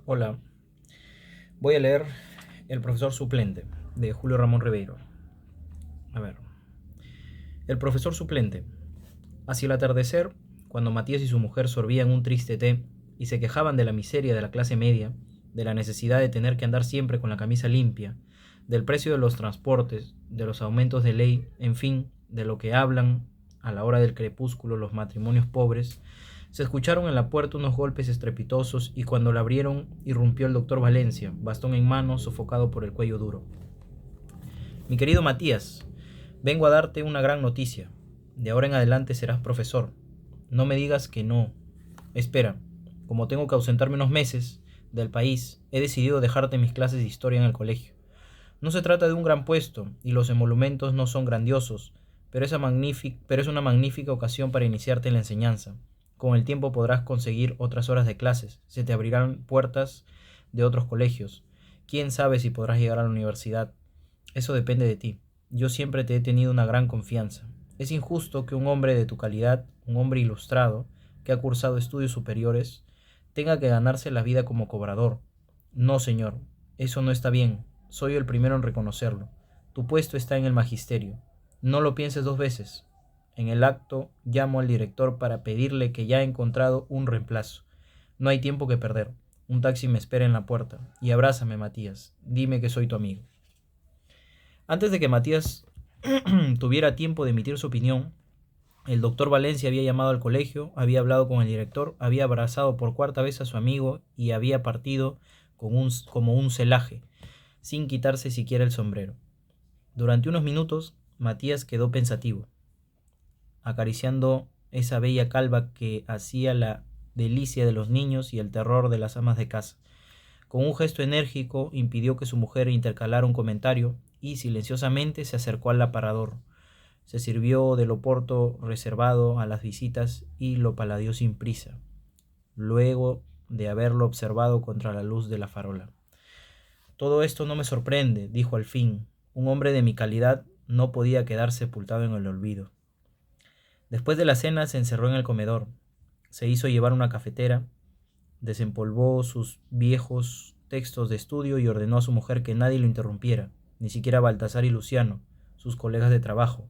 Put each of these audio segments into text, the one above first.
Hola, voy a leer El profesor suplente de Julio Ramón Ribeiro. A ver, el profesor suplente. Hacia el atardecer, cuando Matías y su mujer sorbían un triste té y se quejaban de la miseria de la clase media, de la necesidad de tener que andar siempre con la camisa limpia, del precio de los transportes, de los aumentos de ley, en fin, de lo que hablan a la hora del crepúsculo los matrimonios pobres, se escucharon en la puerta unos golpes estrepitosos y cuando la abrieron irrumpió el doctor Valencia, bastón en mano, sofocado por el cuello duro. Mi querido Matías, vengo a darte una gran noticia. De ahora en adelante serás profesor. No me digas que no. Espera, como tengo que ausentarme unos meses del país, he decidido dejarte mis clases de historia en el colegio. No se trata de un gran puesto y los emolumentos no son grandiosos, pero es una magnífica ocasión para iniciarte en la enseñanza. Con el tiempo podrás conseguir otras horas de clases, se te abrirán puertas de otros colegios. Quién sabe si podrás llegar a la universidad. Eso depende de ti. Yo siempre te he tenido una gran confianza. Es injusto que un hombre de tu calidad, un hombre ilustrado, que ha cursado estudios superiores, tenga que ganarse la vida como cobrador. No, señor, eso no está bien. Soy el primero en reconocerlo. Tu puesto está en el magisterio. No lo pienses dos veces. En el acto llamo al director para pedirle que ya he encontrado un reemplazo. No hay tiempo que perder. Un taxi me espera en la puerta. Y abrázame, Matías. Dime que soy tu amigo. Antes de que Matías tuviera tiempo de emitir su opinión, el doctor Valencia había llamado al colegio, había hablado con el director, había abrazado por cuarta vez a su amigo y había partido como un celaje, sin quitarse siquiera el sombrero. Durante unos minutos, Matías quedó pensativo, acariciando esa bella calva que hacía la delicia de los niños y el terror de las amas de casa. Con un gesto enérgico impidió que su mujer intercalara un comentario y silenciosamente se acercó al aparador. Se sirvió del oporto reservado a las visitas y lo paladeó sin prisa, luego de haberlo observado contra la luz de la farola. Todo esto no me sorprende, dijo al fin. Un hombre de mi calidad no podía quedar sepultado en el olvido. Después de la cena se encerró en el comedor. Se hizo llevar una cafetera, desempolvó sus viejos textos de estudio y ordenó a su mujer que nadie lo interrumpiera, ni siquiera Baltasar y Luciano, sus colegas de trabajo,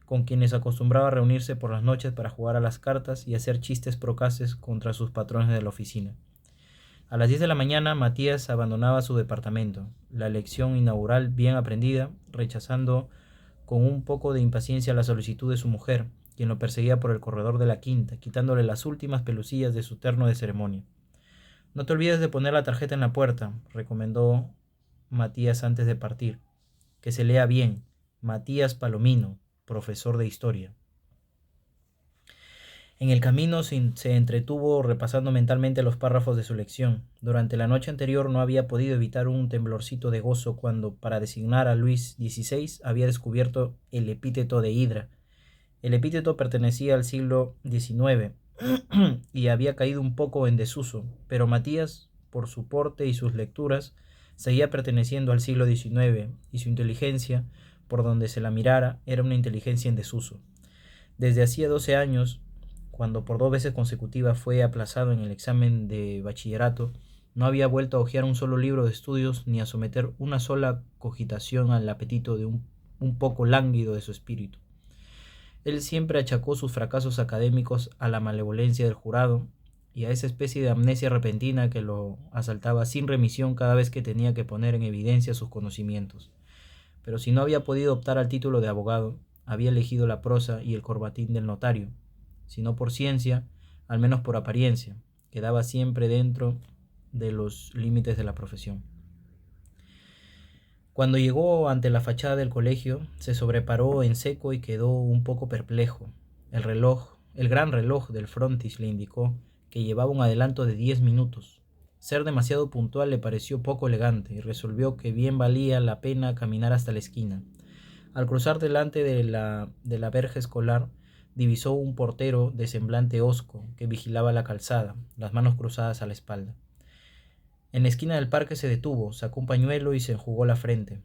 con quienes acostumbraba a reunirse por las noches para jugar a las cartas y hacer chistes procaces contra sus patrones de la oficina. A las 10 de la mañana Matías abandonaba su departamento, la lección inaugural bien aprendida, rechazando con un poco de impaciencia la solicitud de su mujer, quien lo perseguía por el corredor de la quinta, quitándole las últimas pelucillas de su terno de ceremonia. No te olvides de poner la tarjeta en la puerta, recomendó Matías antes de partir. Que se lea bien. Matías Palomino, profesor de historia. En el camino se entretuvo repasando mentalmente los párrafos de su lección. Durante la noche anterior no había podido evitar un temblorcito de gozo cuando, para designar a Luis XVI, había descubierto el epíteto de Hidra. El epíteto pertenecía al siglo XIX y había caído un poco en desuso, pero Matías, por su porte y sus lecturas, seguía perteneciendo al siglo XIX y su inteligencia, por donde se la mirara, era una inteligencia en desuso. Desde hacía 12 años, cuando por 2 veces consecutivas fue aplazado en el examen de bachillerato, no había vuelto a hojear un solo libro de estudios ni a someter una sola cogitación al apetito de un poco lánguido de su espíritu. Él siempre achacó sus fracasos académicos a la malevolencia del jurado y a esa especie de amnesia repentina que lo asaltaba sin remisión cada vez que tenía que poner en evidencia sus conocimientos. Pero si no había podido optar al título de abogado, había elegido la prosa y el corbatín del notario, si no por ciencia, al menos por apariencia, quedaba siempre dentro de los límites de la profesión. Cuando llegó ante la fachada del colegio, se sobreparó en seco y quedó un poco perplejo. El gran reloj del frontis le indicó que llevaba un adelanto de 10 minutos. Ser demasiado puntual le pareció poco elegante y resolvió que bien valía la pena caminar hasta la esquina. Al cruzar delante de la verja escolar, divisó un portero de semblante hosco que vigilaba la calzada, las manos cruzadas a la espalda. En la esquina del parque se detuvo, sacó un pañuelo y se enjugó la frente.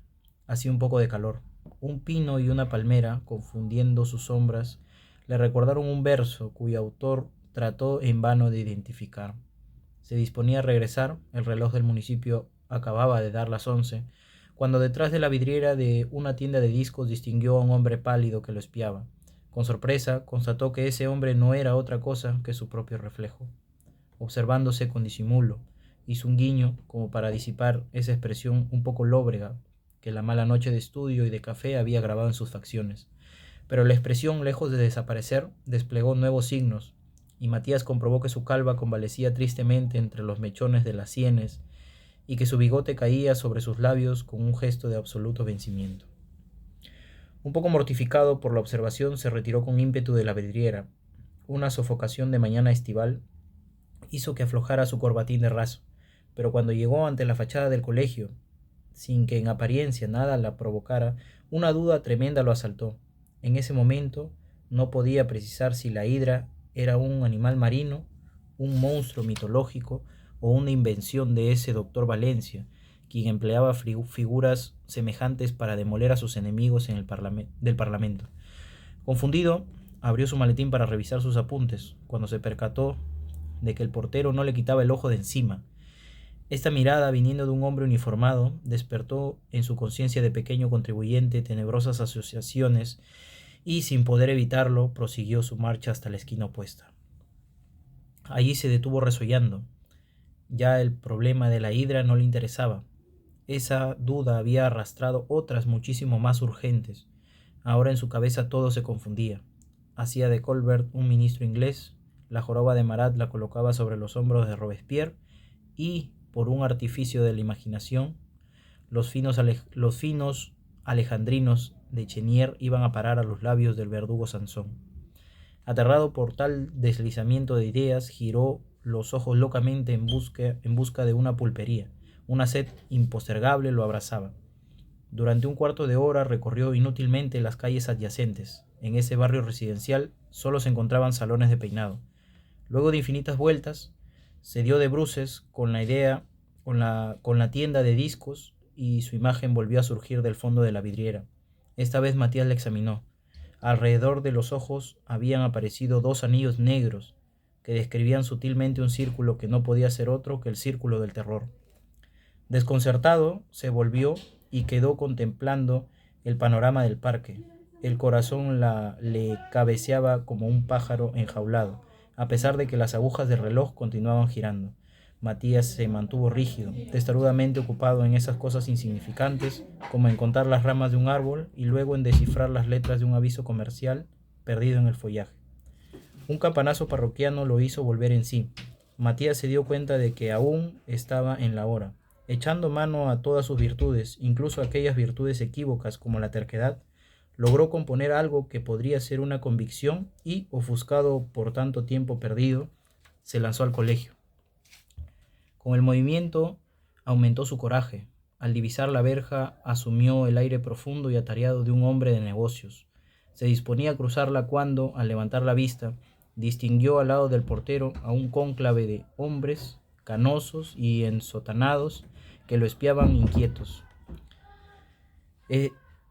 Hacía un poco de calor. Un pino y una palmera, confundiendo sus sombras, le recordaron un verso cuyo autor trató en vano de identificar. Se disponía a regresar, el reloj del municipio acababa de dar las 11, cuando detrás de la vidriera de una tienda de discos distinguió a un hombre pálido que lo espiaba. Con sorpresa, constató que ese hombre no era otra cosa que su propio reflejo. Observándose con disimulo, hizo un guiño como para disipar esa expresión un poco lóbrega que la mala noche de estudio y de café había grabado en sus facciones. Pero la expresión, lejos de desaparecer, desplegó nuevos signos, y Matías comprobó que su calva convalecía tristemente entre los mechones de las sienes y que su bigote caía sobre sus labios con un gesto de absoluto vencimiento. Un poco mortificado por la observación, se retiró con ímpetu de la vidriera. Una sofocación de mañana estival hizo que aflojara su corbatín de raso, pero cuando llegó ante la fachada del colegio, sin que en apariencia nada la provocara, una duda tremenda lo asaltó. En ese momento no podía precisar si la hidra era un animal marino, un monstruo mitológico o una invención de ese doctor Valencia, quien empleaba figuras semejantes para demoler a sus enemigos en el del Parlamento. Confundido, abrió su maletín para revisar sus apuntes, cuando se percató de que el portero no le quitaba el ojo de encima. Esta mirada, viniendo de un hombre uniformado, despertó en su conciencia de pequeño contribuyente tenebrosas asociaciones y, sin poder evitarlo, prosiguió su marcha hasta la esquina opuesta. Allí se detuvo resollando. Ya el problema de la hidra no le interesaba. Esa duda había arrastrado otras muchísimo más urgentes. Ahora en su cabeza todo se confundía. Hacía de Colbert un ministro inglés, la joroba de Marat la colocaba sobre los hombros de Robespierre y, por un artificio de la imaginación, los finos alejandrinos de Chenier iban a parar a los labios del verdugo Sansón. Aterrado por tal deslizamiento de ideas, giró los ojos locamente en busca de una pulpería. Una sed impostergable lo abrazaba. Durante un cuarto de hora recorrió inútilmente las calles adyacentes. En ese barrio residencial solo se encontraban salones de peinado. Luego de infinitas vueltas, se dio de bruces con la tienda de discos y su imagen volvió a surgir del fondo de la vidriera. Esta vez Matías la examinó. Alrededor de los ojos habían aparecido dos anillos negros que describían sutilmente un círculo que no podía ser otro que el círculo del terror. Desconcertado, se volvió y quedó contemplando el panorama del parque. El corazón le cabeceaba como un pájaro enjaulado, a pesar de que las agujas del reloj continuaban girando. Matías se mantuvo rígido, testarudamente ocupado en esas cosas insignificantes, como en contar las ramas de un árbol y luego en descifrar las letras de un aviso comercial perdido en el follaje. Un campanazo parroquiano lo hizo volver en sí. Matías se dio cuenta de que aún estaba en la hora. Echando mano a todas sus virtudes, incluso aquellas virtudes equívocas como la terquedad, logró componer algo que podría ser una convicción y, ofuscado por tanto tiempo perdido, se lanzó al colegio. Con el movimiento aumentó su coraje. Al divisar la verja, asumió el aire profundo y atareado de un hombre de negocios. Se disponía a cruzarla cuando, al levantar la vista, distinguió al lado del portero a un cónclave de hombres canosos y ensotanados que lo espiaban inquietos.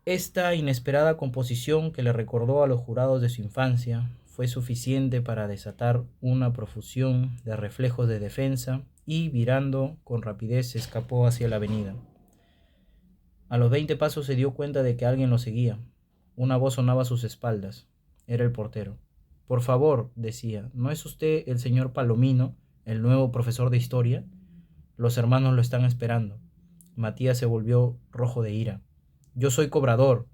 Esta inesperada composición, que le recordó a los jurados de su infancia, fue suficiente para desatar una profusión de reflejos de defensa y, virando con rapidez, se escapó hacia la avenida. A los 20 pasos se dio cuenta de que alguien lo seguía. Una voz sonaba a sus espaldas. Era el portero. «Por favor», decía, «¿no es usted el señor Palomino, el nuevo profesor de historia? Los hermanos lo están esperando». Matías se volvió rojo de ira. «Yo soy cobrador»,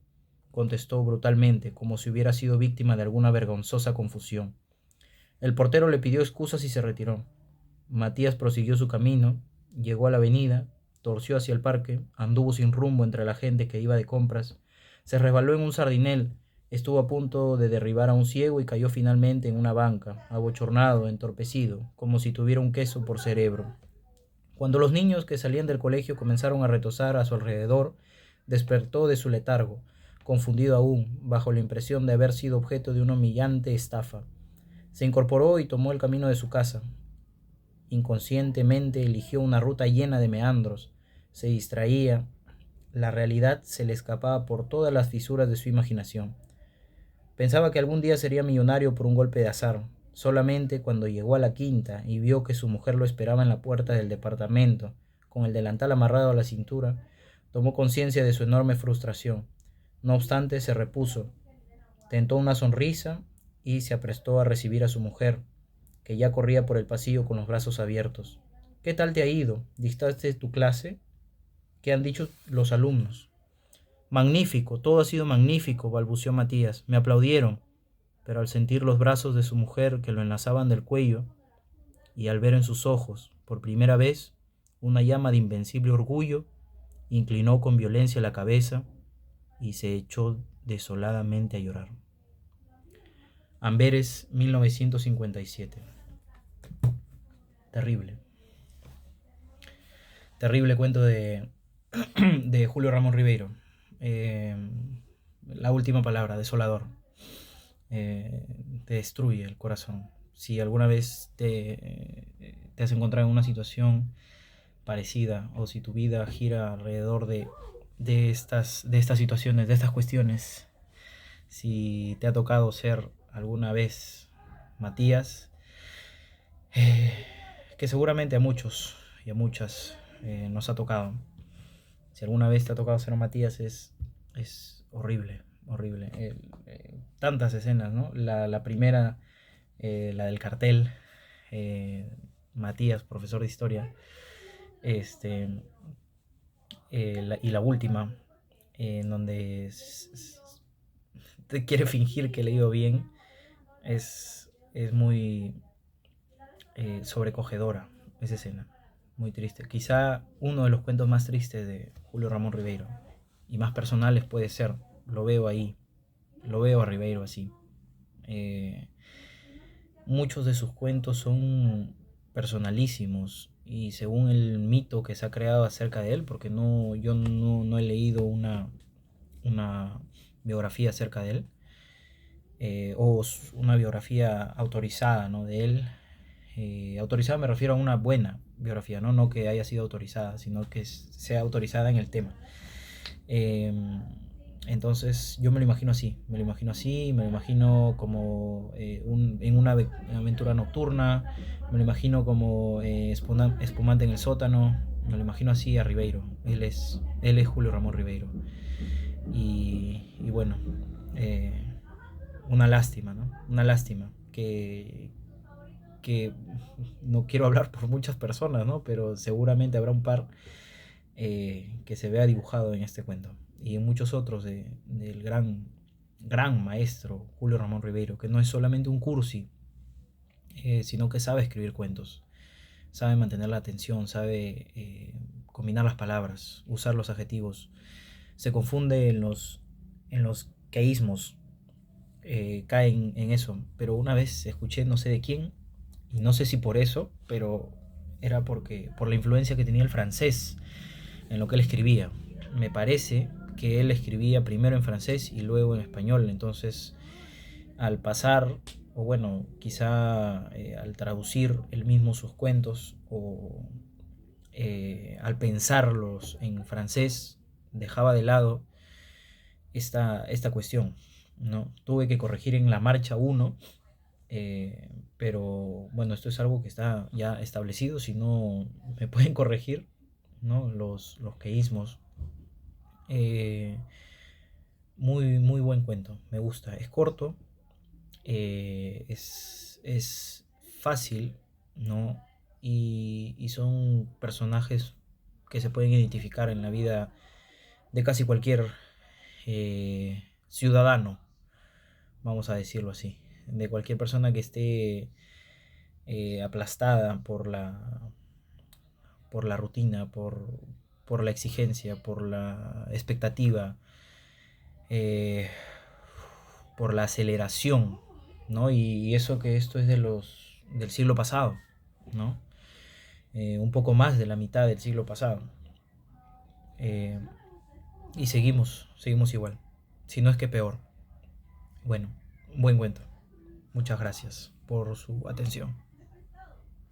contestó brutalmente, como si hubiera sido víctima de alguna vergonzosa confusión. El portero le pidió excusas y se retiró. Matías prosiguió su camino, llegó a la avenida, torció hacia el parque, anduvo sin rumbo entre la gente que iba de compras, se resbaló en un sardinel, estuvo a punto de derribar a un ciego y cayó finalmente en una banca, abochornado, entorpecido, como si tuviera un queso por cerebro. Cuando los niños que salían del colegio comenzaron a retozar a su alrededor, despertó de su letargo, confundido aún, bajo la impresión de haber sido objeto de una humillante estafa. Se incorporó y tomó el camino de su casa. Inconscientemente eligió una ruta llena de meandros. Se distraía. La realidad se le escapaba por todas las fisuras de su imaginación. Pensaba que algún día sería millonario por un golpe de azar. Solamente cuando llegó a la quinta y vio que su mujer lo esperaba en la puerta del departamento, con el delantal amarrado a la cintura, tomó conciencia de su enorme frustración. No obstante, se repuso, tentó una sonrisa y se aprestó a recibir a su mujer, que ya corría por el pasillo con los brazos abiertos. ¿Qué tal te ha ido? ¿Dictaste tu clase? ¿Qué han dicho los alumnos? Magnífico, todo ha sido magnífico, balbuceó Matías. Me aplaudieron, pero al sentir los brazos de su mujer que lo enlazaban del cuello y al ver en sus ojos, por primera vez, una llama de invencible orgullo, inclinó con violencia la cabeza y se echó desoladamente a llorar. Amberes, 1957. Terrible. Terrible cuento de Julio Ramón Ribeiro. La última palabra, desolador. Te destruye el corazón. Si alguna vez te has encontrado en una situación parecida o si tu vida gira alrededor de estas situaciones, de estas cuestiones, si te ha tocado ser alguna vez Matías, que seguramente a muchos y a muchas nos ha tocado. Si alguna vez te ha tocado ser Matías es horrible, horrible. Tantas escenas, ¿no? La primera, la del cartel, Matías, profesor de historia, y la última, en donde te quiere fingir que le ha ido bien, es muy sobrecogedora esa escena, muy triste. Quizá uno de los cuentos más tristes de Julio Ramón Ribeiro y más personales puede ser. Lo veo ahí, lo veo a Ribeiro así. Muchos de sus cuentos son personalísimos y según el mito que se ha creado acerca de él, porque yo no he leído una biografía acerca de él, o una biografía autorizada, ¿no?, de él. Autorizada me refiero a una buena biografía, no que haya sido autorizada, sino que sea autorizada en el tema. Entonces yo me lo imagino así, me lo imagino como en una aventura nocturna, me lo imagino como espumante en el sótano, me lo imagino así a Ribeiro. Él es Julio Ramón Ribeiro. Y bueno, una lástima, ¿no? Una lástima que no quiero hablar por muchas personas, ¿no? Pero seguramente habrá un par que se vea dibujado en este cuento y en muchos otros del gran maestro Julio Ramón Ribeiro, que no es solamente un cursi, sino que sabe escribir cuentos, sabe mantener la atención, sabe combinar las palabras, usar los adjetivos, se confunde en los queísmos, cae en eso. Pero una vez escuché no sé de quién, y no sé si por eso, pero era por la influencia que tenía el francés en lo que él escribía. Me parece que él escribía primero en francés y luego en español, entonces al pasar, o bueno, quizá al traducir él mismo sus cuentos, o al pensarlos en francés, dejaba de lado esta cuestión, ¿no? Tuve que corregir en la marcha uno, pero bueno, esto es algo que está ya establecido, si no me pueden corregir, ¿no? Los queísmos. Muy buen cuento, me gusta, es corto, es fácil, ¿no? Y son personajes que se pueden identificar en la vida de casi cualquier ciudadano, vamos a decirlo así, de cualquier persona que esté aplastada por la rutina, por la exigencia, por la expectativa, eh, por la aceleración, ¿no? Y eso que esto es del siglo pasado, ¿no? Un poco más de la mitad del siglo pasado. Eh, y seguimos igual, si no es que peor. Bueno, buen cuento. Muchas gracias por su atención.